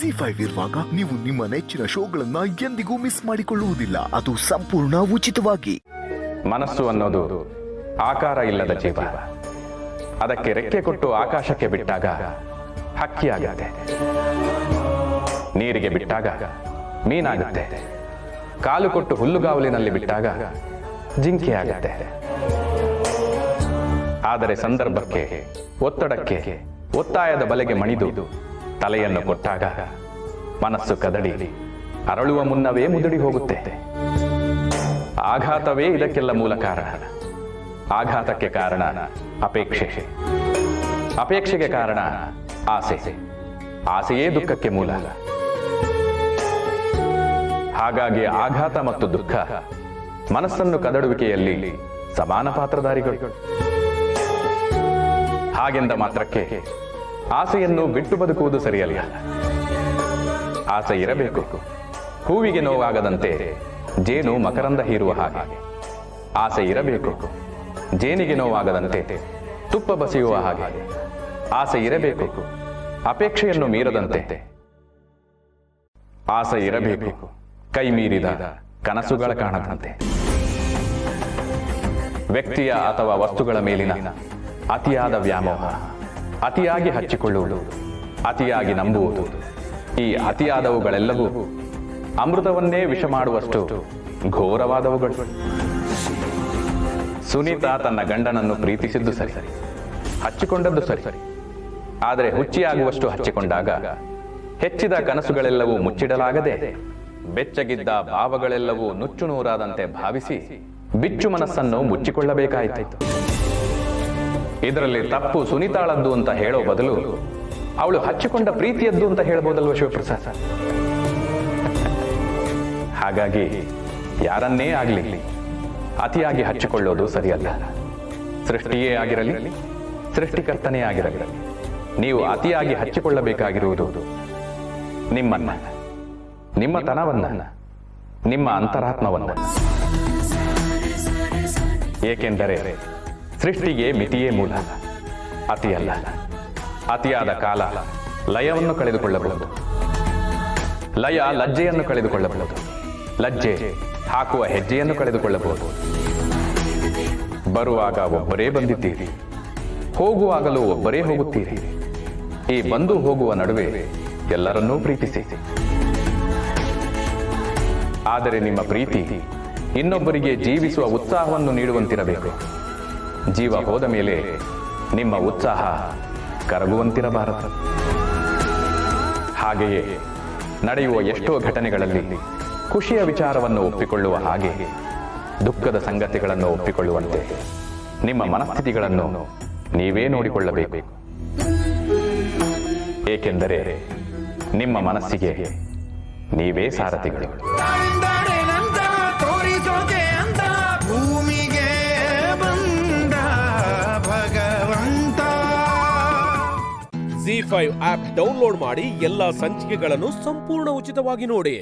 ಜಿ5 ಇರುವಾಗ ನೀವು ನಿಮ್ಮ ನೆಚ್ಚಿನ ಶೋಗಳನ್ನ ಎಂದಿಗೂ ಮಿಸ್ ಮಾಡಿಕೊಳ್ಳುವುದಿಲ್ಲ. ಅದು ಸಂಪೂರ್ಣ ಉಚಿತವಾಗಿ. ಮನಸ್ಸು ಅನ್ನೋದು ಆಕಾರ ಇಲ್ಲದ ಜೀವ. ಅದಕ್ಕೆ ರೆಕ್ಕೆ ಕೊಟ್ಟು ಆಕಾಶಕ್ಕೆ ಬಿಟ್ಟಾಗ ಹಕ್ಕಿಯಾಗುತ್ತೆ, ನೀರಿಗೆ ಬಿಟ್ಟಾಗ ಮೀನಾಗುತ್ತೆ, ಕಾಲು ಕೊಟ್ಟು ಹುಲ್ಲುಗಾವಲಿನಲ್ಲಿ ಬಿಟ್ಟಾಗ ಜಿಂಕೆ ಆಗುತ್ತೆ. ಆದರೆ ಸಂದರ್ಭಕ್ಕೆ, ಒತ್ತಡಕ್ಕೆ, ಒತ್ತಾಯದ ಬಲೆಗೆ ಮಣಿದು ತಲೆಯನ್ನು ಕೊಟ್ಟಾಗ ಮನಸ್ಸು ಕದಡಿ ಅರಳುವ ಮುನ್ನವೇ ಮುದುಡಿ ಹೋಗುತ್ತೆ. ಆಘಾತವೇ ಇದಕ್ಕೆಲ್ಲ ಮೂಲ ಕಾರಣ. ಆಘಾತಕ್ಕೆ ಕಾರಣ ಅಪೇಕ್ಷೆ, ಅಪೇಕ್ಷೆಗೆ ಕಾರಣ ಆಸೆ, ಆಸೆಯೇ ದುಃಖಕ್ಕೆ ಮೂಲ. ಹಾಗಾಗಿ ಆಘಾತ ಮತ್ತು ದುಃಖ ಮನಸ್ಸನ್ನು ಕದಡುವಿಕೆಯಲ್ಲಿ ಸಮಾನ ಪಾತ್ರಧಾರಿಗಳು. ಹಾಗೆಂದ ಮಾತ್ರಕ್ಕೆ ಆಸೆಯನ್ನು ಬಿಟ್ಟು ಬದುಕುವುದು ಸರಿಯಲ್ಲ. ಆಸೆ ಇರಬೇಕು. ಹೂವಿಗೆ ನೋವಾಗದಂತೆ ಜೇನು ಮಕರಂದ ಹೀರುವ ಹಾಗೆ ಆಸೆ ಇರಬೇಕು. ಜೇನಿಗೆ ನೋವಾಗದಂತೆ ತುಪ್ಪ ಬಸಿಯುವ ಹಾಗೆ ಆಸೆ ಇರಬೇಕು. ಅಪೇಕ್ಷೆಯನ್ನು ಮೀರದಂತೆ ಆಸೆ ಇರಬೇಕು. ಕೈ ಮೀರಿದ ಕನಸುಗಳ ಕಾಣದಂತೆ. ವ್ಯಕ್ತಿಯ ಅಥವಾ ವಸ್ತುಗಳ ಮೇಲಿನ ಅತಿಯಾದ ವ್ಯಾಮೋಹ, ಅತಿಯಾಗಿ ಹಚ್ಚಿಕೊಳ್ಳುವುದು, ಅತಿಯಾಗಿ ನಂಬುವುದು, ಈ ಅತಿಯಾದವುಗಳೆಲ್ಲವೂ ಅಮೃತವನ್ನೇ ವಿಷ ಮಾಡುವಷ್ಟು ಘೋರವಾದವುಗಳು. ಸುನೀತಾ ತನ್ನ ಗಂಡನನ್ನು ಪ್ರೀತಿಸಿದ್ದು ಸರಿ, ಹಚ್ಚಿಕೊಂಡದ್ದು ಸರಿ. ಆದರೆ ಹುಚ್ಚಿಯಾಗುವಷ್ಟು ಹಚ್ಚಿಕೊಂಡಾಗ ಹೆಚ್ಚಿದ ಕನಸುಗಳೆಲ್ಲವೂ ಮುಚ್ಚಿಡಲಾಗದೆ ಬೆಚ್ಚಗಿದ್ದ ಭಾವಗಳೆಲ್ಲವೂ ನುಚ್ಚು ನೂರಾದಂತೆ ಭಾವಿಸಿ ಬಿಚ್ಚು ಮನಸ್ಸನ್ನು ಮುಚ್ಚಿಕೊಳ್ಳಬೇಕಾಯಿತು. ಇದರಲ್ಲಿ ತಪ್ಪು ಸುನೀತಾಳದ್ದು ಅಂತ ಹೇಳೋ ಬದಲು ಅವಳು ಹಚ್ಚಿಕೊಂಡ ಪ್ರೀತಿಯದ್ದು ಅಂತ ಹೇಳಬಹುದಲ್ವ ಶಿವಪ್ರಸಾದ್? ಹಾಗಾಗಿ ಯಾರನ್ನೇ ಆಗಲಿ ಅತಿಯಾಗಿ ಹಚ್ಚಿಕೊಳ್ಳೋದು ಸರಿಯಲ್ಲ. ಸೃಷ್ಟಿಯೇ ಆಗಿರಲಿ, ಸೃಷ್ಟಿಕರ್ತನೇ ಆಗಿರಲಿ, ನೀವು ಅತಿಯಾಗಿ ಹಚ್ಚಿಕೊಳ್ಳಬೇಕಾಗಿರುವುದು ನಿಮ್ಮನ್ನ, ನಿಮ್ಮ ತನವನ್ನ, ನಿಮ್ಮ ಅಂತರಾತ್ಮವನ್ನ. ಏಕೆಂದರೆ ಸೃಷ್ಟಿಗೆ ಮಿತಿಯೇ ಮೂಲ, ಅತಿಯಲ್ಲ. ಅತಿಯಾದ ಕಾಲ ಲಯವನ್ನು ಕಳೆದುಕೊಳ್ಳಬಹುದು, ಲಯ ಲಜ್ಜೆಯನ್ನು ಕಳೆದುಕೊಳ್ಳಬಹುದು, ಲಜ್ಜೆ ಹಾಕುವ ಹೆಜ್ಜೆಯನ್ನು ಕಳೆದುಕೊಳ್ಳಬಹುದು. ಬರುವಾಗ ಒಬ್ಬರೇ ಬಂದಿದ್ದೀರಿ, ಹೋಗುವಾಗಲೂ ಒಬ್ಬರೇ ಹೋಗುತ್ತೀರಿ. ಈ ಬಂದು ಹೋಗುವ ನಡುವೆ ಎಲ್ಲರನ್ನೂ ಪ್ರೀತಿಸಿ. ಆದರೆ ನಿಮ್ಮ ಪ್ರೀತಿ ಇನ್ನೊಬ್ಬರಿಗೆ ಜೀವಿಸುವ ಉತ್ಸಾಹವನ್ನು ನೀಡುವಂತಿರಬೇಕು. ಜೀವ ಹೋದ ಮೇಲೆ ನಿಮ್ಮ ಉತ್ಸಾಹ ಕರಗುವಂತಿರಬಾರದು. ಹಾಗೆಯೇ ನಡೆಯುವ ಎಷ್ಟೋ ಘಟನೆಗಳಲ್ಲಿ ಖುಷಿಯ ವಿಚಾರವನ್ನು ಒಪ್ಪಿಕೊಳ್ಳುವ ಹಾಗೆ ದುಃಖದ ಸಂಗತಿಗಳನ್ನು ಒಪ್ಪಿಕೊಳ್ಳುವಂತೆ ನಿಮ್ಮ ಮನಸ್ಥಿತಿಗಳನ್ನು ನೀವೇ ನೋಡಿಕೊಳ್ಳಬೇಕು. ಏಕೆಂದರೆ ನಿಮ್ಮ ಮನಸ್ಸಿಗೆ ನೀವೇ ಸಾರಥಿಗಳು. ಜಿ5 ಆಪ್ ಡೌನ್ಲೋಡ್ ಮಾಡಿ ಎಲ್ಲಾ ಸಂಚಿಕೆಗಳನ್ನು ಸಂಪೂರ್ಣ ಉಚಿತವಾಗಿ ನೋಡಿ.